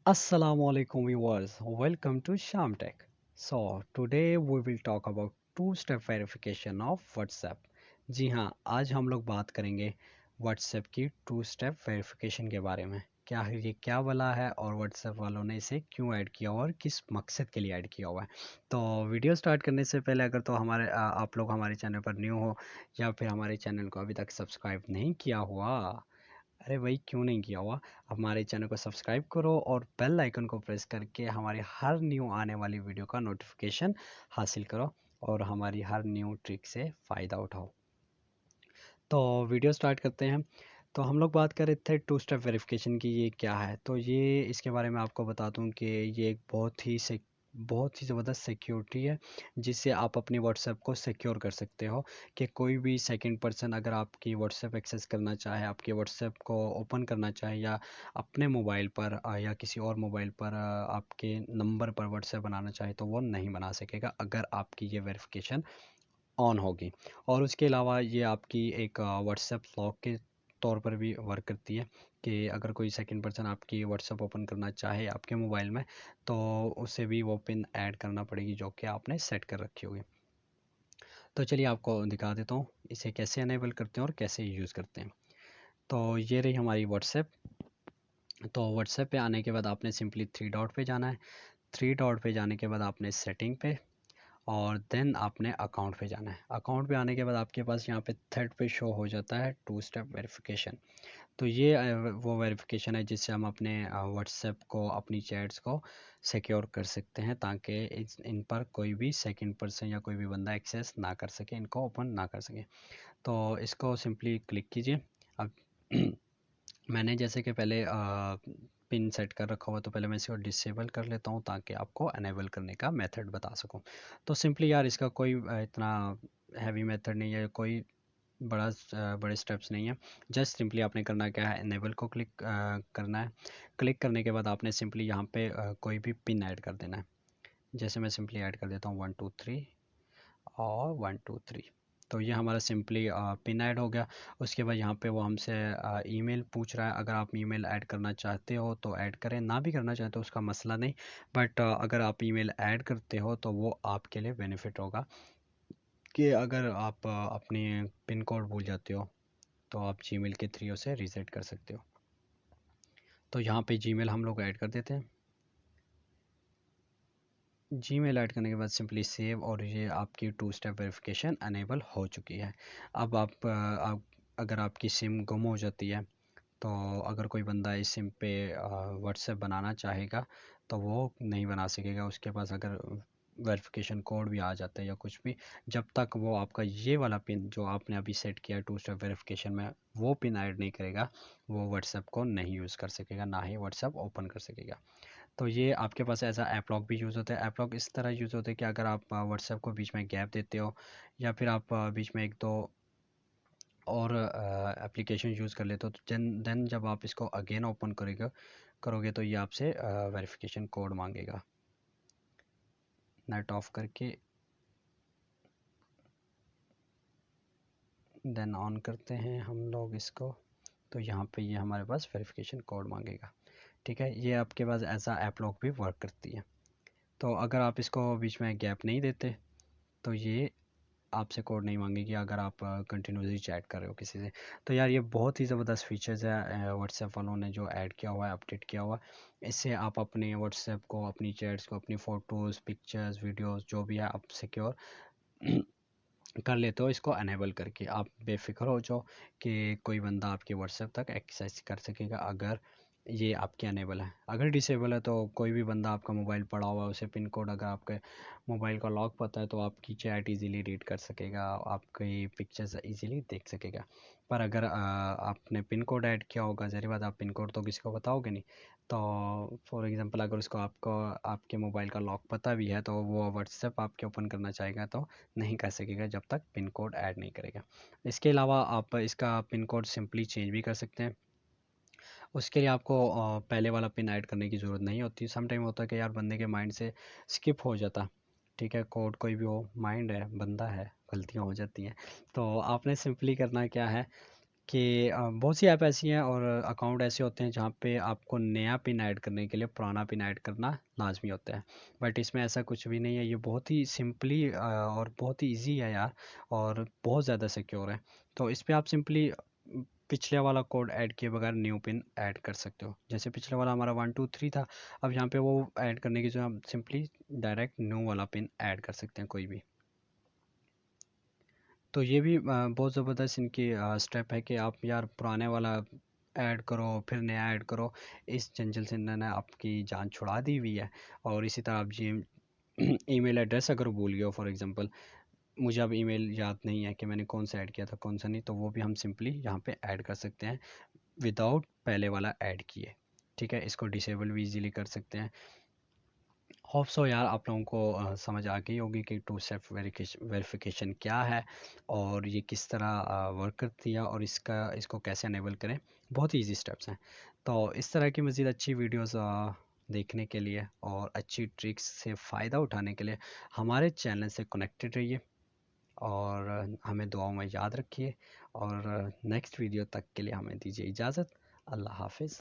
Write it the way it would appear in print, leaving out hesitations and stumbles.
Assalamu Alaikum viewers, welcome to shamtech. So today we will talk about two-step verification of WhatsApp. जी हाँ, आज हम लोग बात करेंगे WhatsApp की टू स्टेप वेरिफिकेशन के बारे में। क्या है ये, क्या वाला है और WhatsApp वालों ने इसे क्यों ऐड किया हुआ और किस मकसद के लिए ऐड किया हुआ है। तो वीडियो स्टार्ट करने से पहले अगर तो आप लोग हमारे चैनल पर न्यू हो या फिर हमारे चैनल को अभी तक सब्सक्राइब नहीं किया हुआ, अरे भाई क्यों नहीं किया हुआ, हमारे चैनल को सब्सक्राइब करो और बेल आइकन को प्रेस करके हमारी हर न्यू आने वाली वीडियो का नोटिफिकेशन हासिल करो और हमारी हर न्यू ट्रिक से फ़ायदा उठाओ। तो वीडियो स्टार्ट करते हैं। तो हम लोग बात कर रहे थे टू स्टेप वेरिफिकेशन की, ये क्या है। तो ये इसके बारे में आपको बता दूं कि ये एक बहुत ही ज़बरदस्त सिक्योरिटी है जिससे आप अपनी व्हाट्सएप को सिक्योर कर सकते हो कि कोई भी सेकंड पर्सन अगर आपकी व्हाट्सएप एक्सेस करना चाहे, आपके व्हाट्सएप को ओपन करना चाहे या अपने मोबाइल पर या किसी और मोबाइल पर आपके नंबर पर व्हाट्सएप बनाना चाहे तो वो नहीं बना सकेगा अगर आपकी ये वेरिफिकेशन ऑन होगी। और उसके अलावा ये आपकी एक व्हाट्सएप लॉक के तौर पर भी वर्क करती है कि अगर कोई सेकंड पर्सन आपकी व्हाट्सएप ओपन करना चाहे आपके मोबाइल में तो उसे भी वो पिन ऐड करना पड़ेगी जो कि आपने सेट कर रखी होगी। तो चलिए आपको दिखा देता हूँ इसे कैसे अनेबल करते हैं और कैसे यूज़ करते हैं। तो ये रही हमारी व्हाट्सएप। तो व्हाट्सएप पे आने के बाद आपने सिंपली थ्री डॉट पे जाना है। थ्री डॉट पे जाने के बाद आपने सेटिंग पे और देन आपने अकाउंट पे जाना है। अकाउंट पे आने के बाद आपके पास यहाँ पे थर्ड पे शो हो जाता है टू स्टेप वेरिफिकेशन। तो ये वो वेरिफिकेशन है जिससे हम अपने व्हाट्सएप को, अपनी चैट्स को सिक्योर कर सकते हैं ताकि इन पर कोई भी सेकंड पर्सन या कोई भी बंदा एक्सेस ना कर सके, इनको ओपन ना कर सके। तो इसको सिंपली क्लिक कीजिए। अब मैंने जैसे कि पहले पिन सेट कर रखा हुआ तो पहले मैं इसको डिसेबल कर लेता हूँ ताकि आपको अनेबल करने का मेथड बता सकूँ। तो सिंपली यार इसका कोई इतना हैवी मेथड नहीं है, कोई बड़े स्टेप्स नहीं है। जस्ट सिंपली आपने करना क्या है, इनेबल को क्लिक करना है। क्लिक करने के बाद आपने सिंपली यहाँ पे कोई भी पिन ऐड कर देना है। जैसे मैं सिंपली ऐड कर देता हूँ 123 और 123। तो ये हमारा सिंपली पिन ऐड हो गया। उसके बाद यहाँ पे वो हमसे ईमेल पूछ रहा है। अगर आप ईमेल ऐड करना चाहते हो तो ऐड करें, ना भी करना चाहते हो उसका मसला नहीं। बट अगर आप ईमेल ऐड करते हो तो वो आपके लिए बेनिफिट होगा कि अगर आप अपनी पिन कोड भूल जाते हो तो आप जीमेल के थ्रू उसे रीसेट कर सकते हो। तो यहाँ पे जीमेल हम लोग ऐड कर देते हैं। जीमेल ऐड करने के बाद सिंपली सेव और ये आपकी टू स्टेप वेरिफिकेशन अनेबल हो चुकी है। अब अगर आपकी सिम गुम हो जाती है तो अगर कोई बंदा इस सिम पे व्हाट्सएप बनाना चाहेगा तो वो नहीं बना सकेगा। उसके पास अगर वेरिफिकेशन कोड भी आ जाता है या कुछ भी, जब तक वो आपका ये वाला पिन जो आपने अभी सेट किया टू स्टेप वेरिफिकेशन में वो पिन ऐड नहीं करेगा, वो व्हाट्सएप को नहीं यूज़ कर सकेगा, ना ही व्हाट्सएप ओपन कर सकेगा। तो ये आपके पास ऐसा ऐप लॉक भी यूज़ होता है। ऐप लॉक इस तरह यूज़ होता है कि अगर आप व्हाट्सएप को बीच में गैप देते हो या फिर आप बीच में एक दो और एप्लीकेशन यूज़ कर लेते हो तो देन जब आप इसको अगेन ओपन करोगे तो ये आपसे वेरिफिकेशन कोड मांगेगा। नेट ऑफ करके देन ऑन करते हैं हम लोग इसको। तो यहाँ पे ये हमारे पास वेरिफिकेशन कोड मांगेगा। ठीक है, ये आपके पास ऐसा ऐप लॉक भी वर्क करती है। तो अगर आप इसको बीच में गैप नहीं देते तो ये आपसे कोड नहीं मांगेगी अगर आप कंटिन्यूसली चैट कर रहे हो किसी से। तो यार ये बहुत ही ज़बरदस्त फीचर्स है व्हाट्सएप वालों ने जो ऐड किया हुआ है, अपडेट किया हुआ है। इससे आप अपने व्हाट्सएप को, अपनी चैट्स को, अपनी फ़ोटोज़, पिक्चर्स, वीडियोस जो भी है आप सिक्योर कर लेते हो इसको अनेबल करके। आप बेफिक्र हो जाओ कि कोई बंदा आपके व्हाट्सएप तक एक्सेस कर सकेगा अगर ये आपके अनेबल है। अगर डिसेबल है तो कोई भी बंदा, आपका मोबाइल पड़ा हुआ है, उसे पिन कोड अगर आपके मोबाइल का लॉक पता है तो आपकी चैट इजीली रीड कर सकेगा, आपकी पिक्चर्स इजीली देख सकेगा। पर अगर आपने पिन कोड ऐड किया होगा, ज़ाहिर बात आप पिन कोड तो किसी को बताओगे नहीं। तो फॉर एग्जांपल अगर उसको आपके मोबाइल का लॉक पता भी है तो वो व्हाट्सएप आपके ओपन करना चाहेगा तो नहीं कर सकेगा जब तक पिन कोड ऐड नहीं करेगा। इसके अलावा आप इसका पिन कोड सिंपली चेंज भी कर सकते हैं। उसके लिए आपको पहले वाला पिन ऐड करने की ज़रूरत नहीं होती। सम टाइम होता है कि यार बंदे के माइंड से स्किप हो जाता। ठीक है, कोड कोई भी हो, माइंड है, बंदा है, गलतियाँ हो जाती हैं। तो आपने सिंपली करना क्या है, कि बहुत सी ऐप ऐसी हैं और अकाउंट ऐसे होते हैं जहाँ पे आपको नया पिन ऐड करने के लिए पुराना पिन ऐड करना लाजमी होता है। बट इसमें ऐसा कुछ भी नहीं है, ये बहुत ही सिंपली और बहुत ही इजी है यार, और बहुत ज़्यादा सिक्योर है। तो इस पे आप सिंपली पिछले वाला कोड ऐड किए बगैर न्यू पिन ऐड कर सकते हो। जैसे पिछले वाला हमारा 1 2 3 था, अब यहाँ पे वो ऐड करने की जो हम सिंपली डायरेक्ट न्यू वाला पिन ऐड कर सकते हैं कोई भी। तो ये भी बहुत ज़बरदस्त इनकी स्टेप है कि आप यार पुराने वाला ऐड करो फिर नया ऐड करो, इस जंजल से इन्होंने आपकी जान छुड़ा दी हुई है। और इसी तरह आप जी ईमेल एड्रेस अगर भूल गए हो फॉर एग्जांपल, मुझे अब ईमेल याद नहीं है कि मैंने कौन सा ऐड किया था कौन सा नहीं, तो वो भी हम सिंपली यहाँ पे ऐड कर सकते हैं विदाउट पहले वाला ऐड किए। ठीक है, इसको डिसेबल भी इजीली कर सकते हैं। होप सो यार आप लोगों को समझ आ गई होगी कि टू स्टेप वेरिफिकेशन क्या है और ये किस तरह वर्क करती है और इसको कैसे अनेबल करें। बहुत ही ईजी स्टेप्स हैं। तो इस तरह की मज़ीद अच्छी वीडियोस देखने के लिए और अच्छी ट्रिक्स से फ़ायदा उठाने के लिए हमारे चैनल से कनेक्टेड रहिए और हमें दुआओं में याद रखिए। और नेक्स्ट वीडियो तक के लिए हमें दीजिए इजाज़त। अल्लाह हाफिज़।